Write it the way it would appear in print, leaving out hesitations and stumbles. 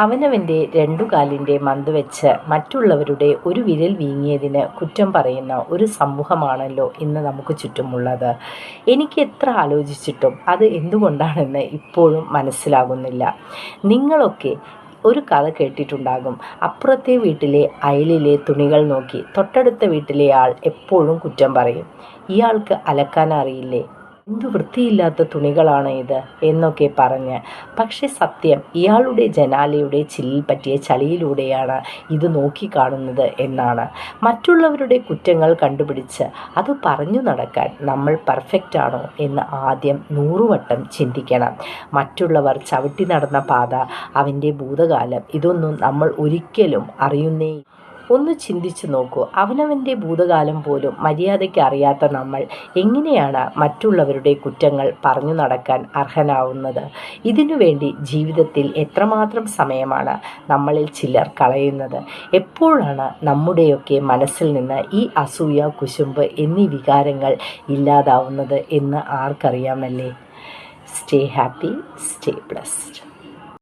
അവനവൻ്റെ രണ്ടു കാലിൻ്റെ മന്ത് വെച്ച് മറ്റുള്ളവരുടെ ഒരു വിരൽ വീങ്ങിയതിന് കുറ്റം പറയുന്ന ഒരു സമൂഹമാണല്ലോ ഇന്ന് നമുക്ക് ചുറ്റുമുള്ളത്. എനിക്ക് എത്ര ആലോചിച്ചിട്ടും അത് എന്തുകൊണ്ടാണെന്ന് ഇപ്പോഴും മനസ്സിലാകുന്നില്ല. നിങ്ങളൊക്കെ ഒരു കഥ കേട്ടിട്ടുണ്ടാകും. അപ്പുറത്തെ വീട്ടിലെ അയലിലെ തുണികൾ നോക്കി തൊട്ടടുത്ത വീട്ടിലെ ആൾ എപ്പോഴും കുറ്റം പറയും. ഇയാൾക്ക് അലക്കാൻ അറിയില്ലേ, എന്തു വൃത്തിയില്ലാത്ത തുണികളാണ് ഇത് എന്നൊക്കെ പറഞ്ഞ്. പക്ഷെ സത്യം, ഇയാളുടെ ജനാലയുടെ ചില്ലിൽ പറ്റിയ ചളിയിലൂടെയാണ് ഇത് നോക്കിക്കാണുന്നത് എന്നാണ്. മറ്റുള്ളവരുടെ കുറ്റങ്ങൾ കണ്ടുപിടിച്ച് അത് പറഞ്ഞു നടക്കാൻ നമ്മൾ പെർഫെക്റ്റ് ആണോ എന്ന് ആദ്യം 100 വട്ടം ചിന്തിക്കണം. മറ്റുള്ളവർ ചവിട്ടി നടന്ന പാത, അവൻ്റെ ഭൂതകാലം, ഇതൊന്നും നമ്മൾ ഒരിക്കലും അറിയുന്നേ. ഒന്ന് ചിന്തിച്ചു നോക്കൂ. അവനവൻ്റെ ഭൂതകാലം പോലും മര്യാദയ്ക്ക് അറിയാത്ത നമ്മൾ എങ്ങനെയാണ് മറ്റുള്ളവരുടെ കുറ്റങ്ങൾ പറഞ്ഞു നടക്കാൻ അർഹനാവുന്നത്? ഇതിനുവേണ്ടി ജീവിതത്തിൽ എത്രമാത്രം സമയമാണ് നമ്മളിൽ ചിലർ കളയുന്നത്? എപ്പോഴാണ് നമ്മുടെയൊക്കെ മനസ്സിൽ നിന്ന് ഈ അസൂയ, കുശുമ്പ് എന്നീ വികാരങ്ങൾ ഇല്ലാതാവുന്നത് എന്ന് ആർക്കറിയാമല്ലേ? Stay happy, stay blessed.